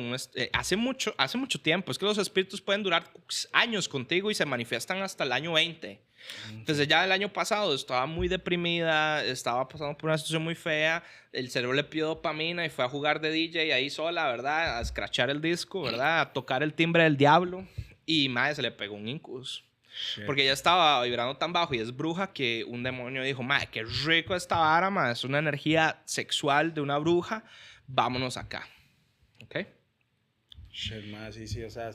hace mucho tiempo. Es que los espíritus pueden durar años contigo y se manifiestan hasta el año 20. Entonces ya el año pasado estaba muy deprimida, estaba pasando por una situación muy fea, el cerebro le pidió dopamina y fue a jugar de DJ ahí sola, ¿verdad? A escrachar el disco, ¿verdad? A tocar el timbre del diablo y madre, se le pegó un incubus. Shit. Porque ella estaba vibrando tan bajo y es bruja que un demonio dijo, madre, qué rico esta vara, madre, es una energía sexual de una bruja, vámonos acá. ¿Ok? Shit, ma, sí, o sea...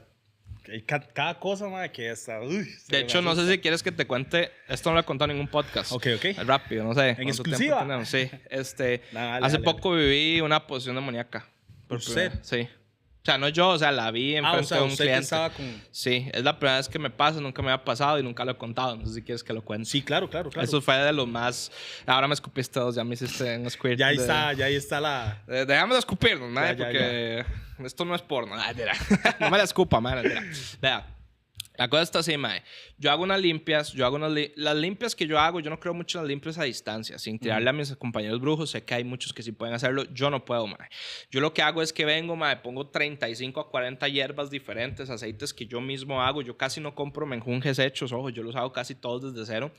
Hay cada cosa, ma, que hasta... Uy, De hecho, no sé si quieres que te cuente, esto no lo he contado en ningún podcast. Ok. Rápido, no sé. ¿En cuánto exclusiva? tiempo tenemos. Sí, Dale, hace dale, poco viví una posesión demoníaca. Por ¿Usted? primera- Sí. O sea, no yo, o sea, la vi en Ah, o frente sea, de un usted que cliente. estaba con... Sí, es la primera vez que me pasa, nunca me había pasado y nunca lo he contado. No sé si quieres que lo cuente. Sí, claro. Eso fue de los más... Ahora me escupiste dos, ya me hiciste un squirt. Ya ahí está la... Dejamos de escupirnos, madre, Ya. porque esto no es porno. Ay, mira. No me la escupa, madre. Mira. Vea. La cosa está así, mae. Yo hago unas limpias, las limpias que yo hago, yo no creo mucho en las limpias a distancia, sin tirarle a mis compañeros brujos, sé que hay muchos que sí pueden hacerlo, yo no puedo, mae. Yo lo que hago es que vengo, mae, pongo 35 a 40 hierbas diferentes, aceites que yo mismo hago, yo casi no compro menjunjes hechos, ojo, yo los hago casi todos desde cero.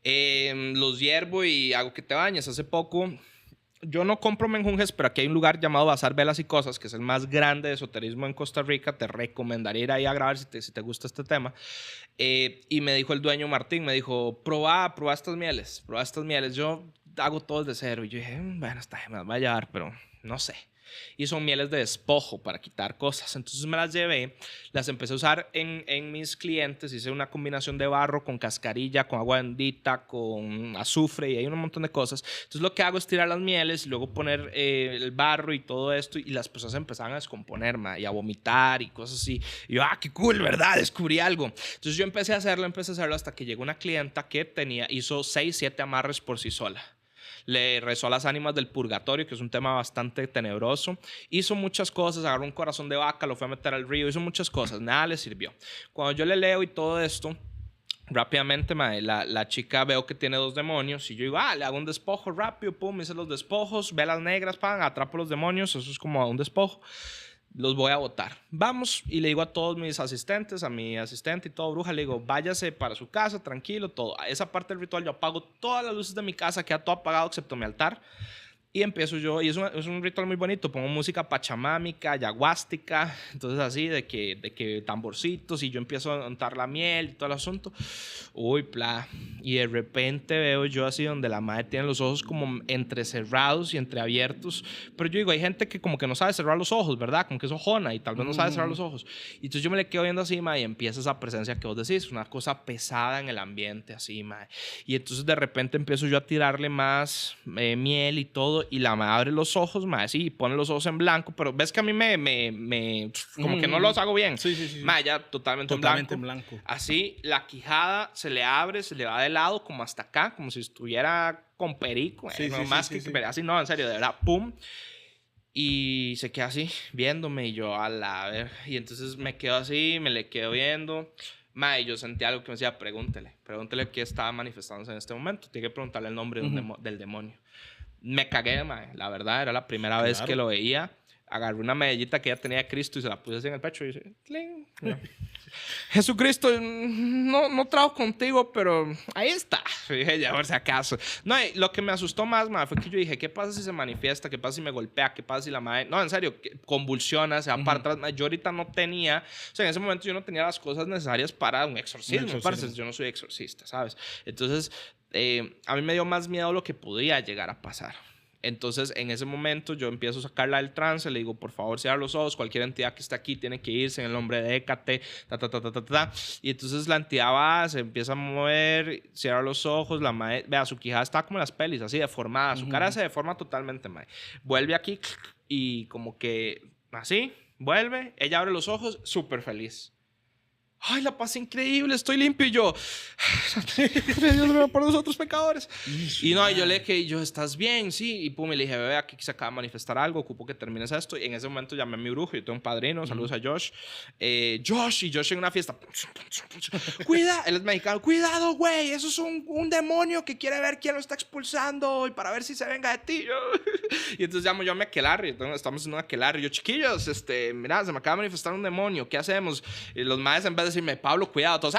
Los hiervo y hago que te bañes. Hace poco... Yo no compro menjunjes, pero aquí hay un lugar llamado Bazar Velas y Cosas, que es el más grande de esoterismo en Costa Rica. Te recomendaría ir ahí a grabar si te gusta este tema. Y me dijo el dueño Martín, me dijo, prueba estas mieles. Yo hago todo desde cero. Y yo dije, bueno, está bien, me las voy a llevar, pero no sé. Y son mieles de despojo para quitar cosas. Entonces me las llevé, las empecé a usar en mis clientes. Hice una combinación de barro con cascarilla, con agua bendita, con azufre y hay un montón de cosas. Entonces lo que hago es tirar las mieles y luego poner el barro y todo esto. Y las personas empezaban a descomponer, y a vomitar y cosas así. Y yo, qué cool, ¿verdad? Descubrí algo. Entonces yo empecé a hacerlo hasta que llegó una clienta que hizo 6, 7 amarres por sí sola. Le rezó a las ánimas del purgatorio, que es un tema bastante tenebroso. Hizo muchas cosas, agarró un corazón de vaca, lo fue a meter al río, hizo muchas cosas, nada le sirvió. Cuando yo le leo y todo esto, rápidamente, mae, la chica veo que tiene 2 demonios y yo digo, le hago un despojo rápido, pum, hice los despojos, velas negras, pan, atrapo los demonios, eso es como un despojo. Los voy a botar. Vamos, y le digo a todos mis asistentes, a mi asistente y todo, bruja, le digo, váyase para su casa, tranquilo, todo. A esa parte del ritual yo apago todas las luces de mi casa, queda todo apagado excepto mi altar. Y empiezo yo, y es un ritual muy bonito, pongo música pachamámica, ayahuástica, entonces así, de que tamborcitos, y yo empiezo a untar la miel y todo el asunto. Uy, pla. Y de repente veo yo así donde la madre tiene los ojos como entrecerrados y entreabiertos. Pero yo digo, hay gente que como que no sabe cerrar los ojos, ¿verdad? Como que es ojona y tal vez no sabe cerrar los ojos. Y entonces yo me le quedo viendo así, madre, y empieza esa presencia que vos decís, una cosa pesada en el ambiente, así, madre. Y entonces de repente empiezo yo a tirarle más miel y todo, y la madre abre los ojos, madre, sí, y pone los ojos en blanco, pero ves que a mí como que no los hago bien. Sí, sí, sí. Madre, ya totalmente en blanco. Así, la quijada se le abre, se le va de lado, como hasta acá, como si estuviera con perico. Sí, no sí, más sí, que sí. así, no, en serio, de verdad, pum. Y se queda así, viéndome, y yo, a ver. Y entonces me quedo así, me le quedo viendo. Mae, yo sentí algo que me decía, pregúntele qué estaba manifestándose en este momento. Tiene que preguntarle el nombre del demonio. Me cagué, mae. La verdad, era la primera vez que lo veía. Agarré una medallita que ella tenía de Cristo y se la puse así en el pecho y dice, ¡cling! Jesucristo, no trabajo contigo, pero ahí está. Y dije, ya, por si acaso. No, y lo que me asustó más, mae, fue que yo dije, ¿qué pasa si se manifiesta? ¿Qué pasa si me golpea? ¿Qué pasa si la madre... No, en serio, convulsiona, se va para atrás. Mae, yo ahorita no tenía... O sea, en ese momento yo no tenía las cosas necesarias para un exorcismo. Parce, yo no soy exorcista, ¿sabes? Entonces, a mí me dio más miedo lo que podía llegar a pasar. Entonces, en ese momento, yo empiezo a sacarla del trance, le digo, por favor, cierra los ojos, cualquier entidad que esté aquí tiene que irse en el nombre de Hécate, Y entonces la entidad va, se empieza a mover, cierra los ojos, la madre, vea, su quijada está como en las pelis, así deformada, su cara se deforma totalmente, madre. Vuelve aquí y como que así, vuelve, ella abre los ojos, súper feliz. Ay, la paz increíble, estoy limpio. Y yo, Dios mío, por nosotros pecadores. Y no, y yo le dije, ¿estás bien? Sí. Y pum, y le dije, bebé, aquí se acaba de manifestar algo, ocupo que termines esto. Y en ese momento llamé a mi brujo, yo tengo un padrino, saludos a Josh. Josh en una fiesta. Cuida, él es mexicano. Cuidado, güey, eso es un demonio que quiere ver quién lo está expulsando y para ver si se venga de ti. Y entonces llamo yo a mi aquelarre, estamos en un aquelarre. Yo, chiquillos, mira, se me acaba de manifestar un demonio, ¿qué hacemos? Y los maes, en vez de decirme, Pablo, cuidado, todos,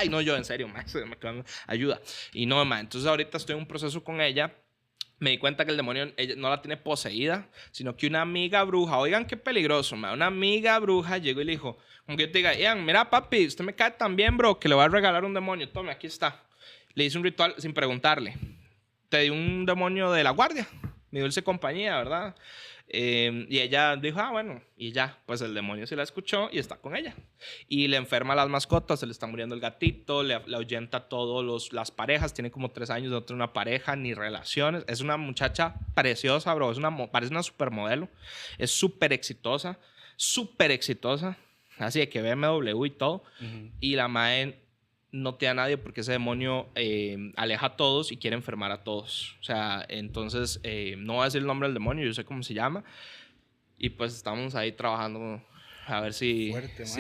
y no, yo, en serio, mae, ayuda. Y no, mae, entonces ahorita estoy en un proceso con ella. Me di cuenta que el demonio ella no la tiene poseída, sino que una amiga bruja, oigan qué peligroso, mae, una amiga bruja llegó y le dijo, como que yo te diga, Ian, mira, papi, usted me cae tan bien, bro, que le voy a regalar un demonio, tome, aquí está. Le hice un ritual sin preguntarle. Te di un demonio de la guardia, mi dulce compañía, ¿verdad? Y ella dijo, bueno, y ya, pues el demonio se la escuchó y está con ella. Y le enferma a las mascotas, se le está muriendo el gatito, le ahuyenta a todas las parejas, tiene como 3 años, no tiene una pareja ni relaciones. Es una muchacha preciosa, bro, parece una supermodelo, es súper exitosa, así de que BMW y todo. Y la mae no tiene a nadie porque ese demonio aleja a todos y quiere enfermar a todos. O sea, entonces no voy a decir el nombre del demonio, yo sé cómo se llama. Y pues estamos ahí trabajando a ver si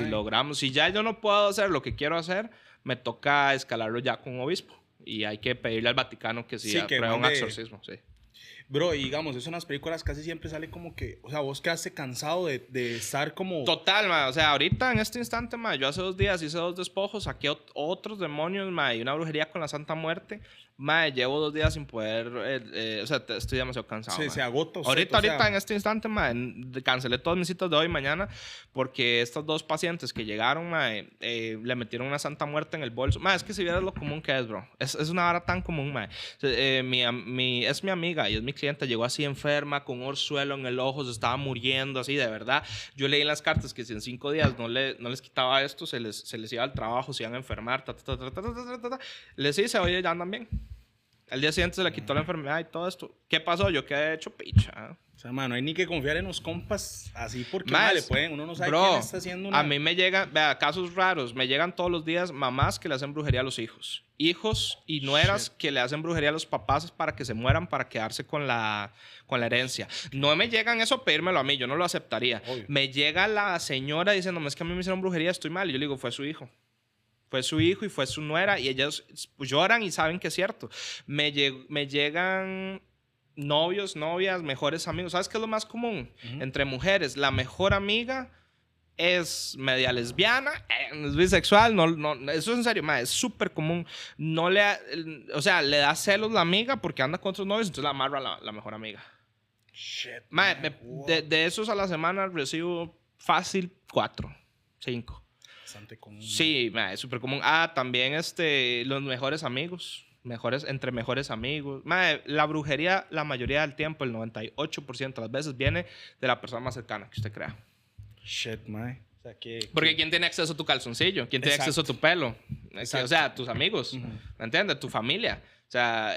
logramos. Si ya yo no puedo hacer lo que quiero hacer, me toca escalarlo ya con un obispo. Y hay que pedirle al Vaticano que sí apruebe un exorcismo. Sí. Bro, y digamos, eso en las películas casi siempre sale como que, o sea, vos quedaste cansado de estar como... Total, ma, o sea, ahorita en este instante, ma, yo hace 2 días hice 2 despojos, saqué otros demonios, ma, y una brujería con la Santa Muerte. Ma, llevo 2 días sin poder, o sea, estoy demasiado cansado. Se agota usted, ahorita en este instante, ma, cancelé todas mis citas de hoy y mañana porque estas 2 pacientes que llegaron, ma, le metieron una Santa Muerte en el bolso. Ma, es que si vieras lo común que es, bro. Es una vara tan común, ma. Es mi amiga y es mi cliente, llegó así enferma, con orzuelo en el ojo, se estaba muriendo, así, de verdad. Yo leí en las cartas que si en 5 días no les quitaba esto, se les iba al trabajo, se iban a enfermar, les dice, oye, ya andan bien. Al día siguiente se le quitó la enfermedad y todo esto. ¿Qué pasó? Yo quedé hecho picha. O sea, mano, no hay ni que confiar en los compas así porque uno no sabe bro, quién está haciendo una... A mí me llegan, vea, casos raros, me llegan todos los días mamás que le hacen brujería a los hijos. Hijos y nueras que le hacen brujería a los papás para que se mueran, para quedarse con la herencia. No me llegan eso a pedírmelo a mí, yo no lo aceptaría. Obvio. Me llega la señora diciéndome, es que a mí me hicieron brujería, estoy mal. Y yo le digo, fue su hijo. Fue su hijo y fue su nuera y ellos lloran y saben que es cierto. Me llegan novios, novias, mejores amigos. ¿Sabes qué es lo más común? Entre mujeres, la mejor amiga es media lesbiana, es bisexual, eso es en serio, es súper común. O sea, le da celos la amiga porque anda con otros novios, entonces la amarra la mejor amiga. Shit. De esos a la semana recibo fácil 4, 5. Bastante común. Sí, es súper común. También los mejores amigos. Entre mejores amigos. La brujería, la mayoría del tiempo, el 98% de las veces, viene de la persona más cercana que usted crea. Shit, mae. O sea, Porque ¿quién tiene acceso a tu calzoncillo? ¿Quién tiene acceso a tu pelo? O sea, tus amigos. ¿Me entiendes? Tu familia. O sea,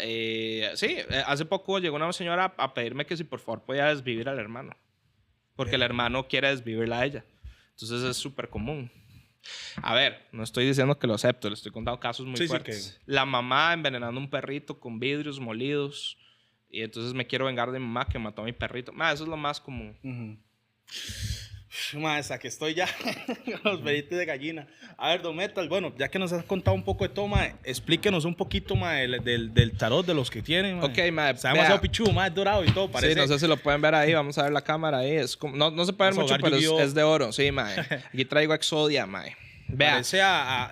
sí, hace poco llegó una señora a pedirme que si por favor podía desvivir al hermano. Porque el hermano quiere desvivirla a ella. Entonces es súper común. A ver, no estoy diciendo que lo acepto, le estoy contando casos muy fuertes. La mamá envenenando un perrito con vidrios molidos y entonces me quiero vengar de mi mamá que mató a mi perrito. Eso es lo más común. Hasta que estoy ya con los pelitos de gallina. A ver, Don Metal, bueno, ya que nos has contado un poco de todo, explíquenos un poquito, del tarot, de los que tienen. Ok, está demasiado pichudo, es dorado y todo, parece. Sí, no sé si lo pueden ver ahí, vamos a ver la cámara ahí. Es como, no se puede ver mucho, pero es de oro. Sí, aquí traigo Exodia, Vea. Parece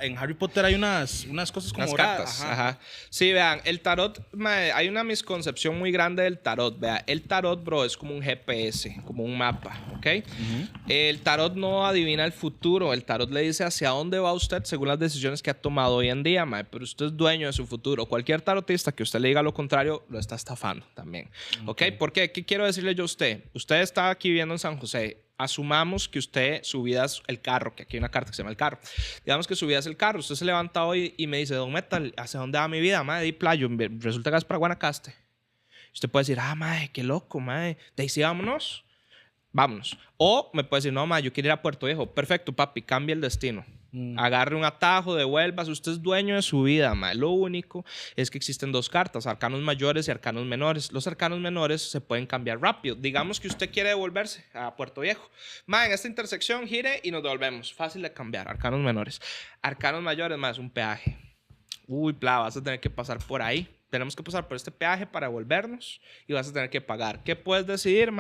en Harry Potter hay unas cosas como cartas. Ajá. Sí, vean, el tarot, hay una misconcepción muy grande del tarot. Vea, el tarot, bro, es como un GPS, como un mapa, ¿ok? El tarot no adivina el futuro. El tarot le dice hacia dónde va usted según las decisiones que ha tomado hoy en día, pero usted es dueño de su futuro. Cualquier tarotista que usted le diga lo contrario, lo está estafando también, ¿ok? ¿Por qué? ¿Qué quiero decirle yo a usted? Usted está aquí viviendo en San José. Asumamos que su vida es el carro, que aquí hay una carta que se llama el carro. Digamos que su vida es el carro. Usted se levanta hoy y me dice, Don Metal, ¿hacia dónde va mi vida? Di playo. Resulta que es para Guanacaste. Usted puede decir, qué loco, De ahí sí, vámonos. O me puede decir, no, yo quiero ir a Puerto Viejo. Perfecto, papi, cambia el destino. Agarre un atajo, devuélvase. Usted es dueño de su vida, Lo único es que existen dos cartas, arcanos mayores y arcanos menores. Los arcanos menores se pueden cambiar rápido. Digamos que usted quiere devolverse a Puerto Viejo. En esta intersección gire y nos devolvemos. Fácil de cambiar, arcanos menores. Arcanos mayores, es un peaje. Vas a tener que pasar por ahí. Tenemos que pasar por este peaje para devolvernos y vas a tener que pagar. ¿Qué puedes decidir,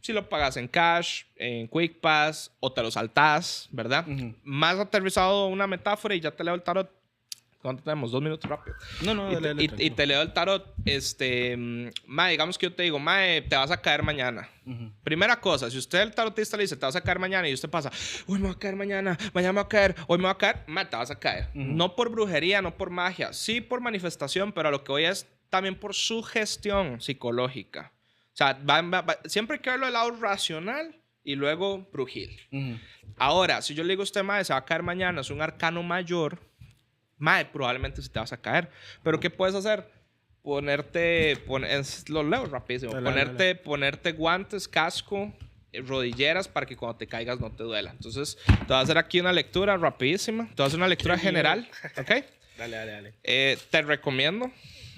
Si lo pagas en cash, en Quick Pass o te lo saltás, ¿verdad? Más aterrizado una metáfora y ya te leo el tarot. ¿Cuánto tenemos? 2 minutos rápido. No, dale, y te leo el tarot. Digamos que yo te digo, te vas a caer mañana. Primera cosa, si usted el tarotista le dice, te vas a caer mañana y usted pasa, uy, me voy a caer mañana me voy a caer, hoy me voy a caer, te vas a caer. No por brujería, no por magia, sí por manifestación, pero a lo que voy es también por sugestión psicológica. O sea, siempre hay que verlo del lado racional y luego brujil. Ahora, si yo le digo a usted, se va a caer mañana, es un arcano mayor, probablemente sí te vas a caer. Pero ¿qué puedes hacer? Lo leo rapidísimo. Ponerte guantes, casco, rodilleras para que cuando te caigas no te duela. Entonces, te voy a hacer aquí una lectura rapidísima. Te voy a hacer una lectura general. ¿Ok? Dale. Te recomiendo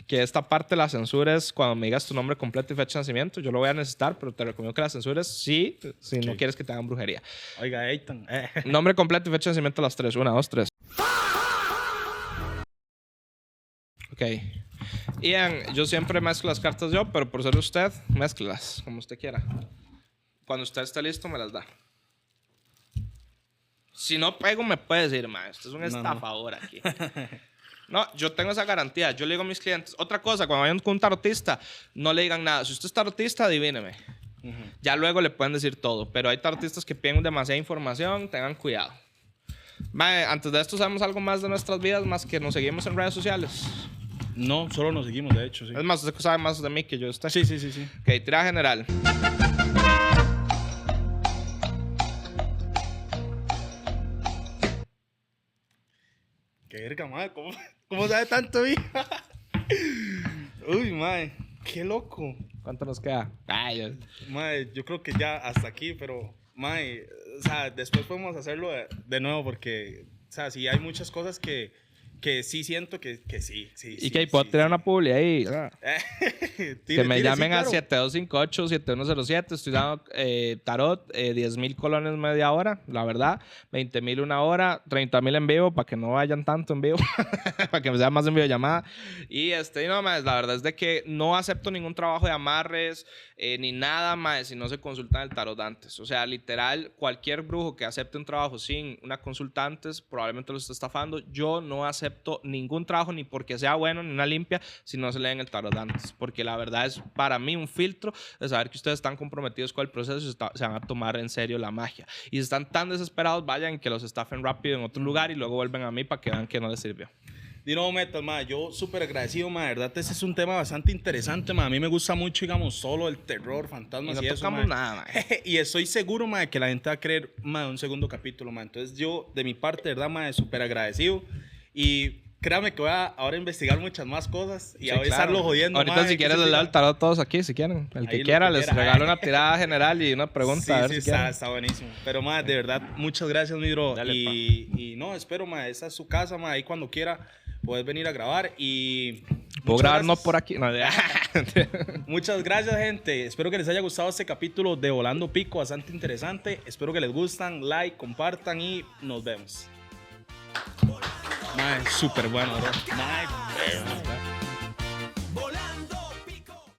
que esta parte la censures cuando me digas tu nombre completo y fecha de nacimiento. Yo lo voy a necesitar, pero te recomiendo que la censures si no quieres que te hagan brujería. Oiga, Eitan. Nombre completo y fecha de nacimiento a las 3. 1, 2, 3. Ok. Ian, yo siempre mezclo las cartas yo, pero por ser usted, mézclalas como usted quiera. Cuando usted esté listo, me las da. Si no pego, me puede decir, usted es un estafador aquí. No, yo tengo esa garantía. Yo le digo a mis clientes, otra cosa, cuando vayan con un tarotista, no le digan nada. Si usted es tarotista, adivíneme. Ya luego le pueden decir todo, pero hay tarotistas que piden demasiada información, tengan cuidado. Antes de esto, ¿sabemos algo más de nuestras vidas, más que nos seguimos en redes sociales? No, solo nos seguimos, de hecho, sí. Es más, usted sabe más de mí que yo. ¿Usted? Sí. Ok, tira general. Qué verga, ¿Cómo sabe tanto, Uy, qué loco. ¿Cuánto nos queda? Yo creo que ya hasta aquí, pero, o sea, después podemos hacerlo de nuevo porque, o sea, sí hay muchas cosas que que sí siento que sí. Y que puedo tirar una publi ahí. Que me llamen a claro. 7258-7107. Estoy dando tarot, 10,000 colones media hora, la verdad. 20,000 una hora, 30,000 en vivo, para que no vayan tanto en vivo, para que me sea más en videollamada. Y no más, la verdad es de que no acepto ningún trabajo de amarres, ni nada más si no se consultan el tarot antes. O sea, literal, cualquier brujo que acepte un trabajo sin una consulta antes, probablemente lo está estafando. Yo no acepto ningún trabajo, ni porque sea bueno, ni una limpia, si no se leen el tarot antes. Porque la verdad es para mí un filtro de saber que ustedes están comprometidos con el proceso y se van a tomar en serio la magia. Y si están tan desesperados, vayan que los estafen rápido en otro lugar y luego vuelven a mí para que vean que no les sirvió. De nuevo, Metal, ma, yo súper agradecido, ma, de verdad, ese es un tema bastante interesante, ma. A mí me gusta mucho, digamos, solo el terror, fantasmas Y no y eso, tocamos ma. nada, ma. Y estoy seguro, ma, de que la gente va a querer, ma, un segundo capítulo, ma. Entonces yo, de mi parte, de verdad, ma, súper agradecido. Y créame que voy a ahora investigar muchas más cosas y Sí, a veces claro. estarlo jodiendo, Ahorita, ma, si que quieres, se les leo tira. el tarot todos aquí, si quieren. El Ahí que lo quiera, que les quiera. regalo una tirada general y una pregunta. Sí, a ver sí, si quieren. está buenísimo. Pero, ma, de verdad, muchas gracias, mi bro. Dale, y no, espero, ma, esa es su casa, ma, ahí cuando quiera puedes venir a grabar y... Puedo muchas grabar no gracias. por aquí. No, ya. Muchas gracias, gente. Espero que les haya gustado este capítulo de Volando Pico, bastante interesante. Espero que les gustan, like, compartan y nos vemos. Mae, súper bueno, bro. Mae,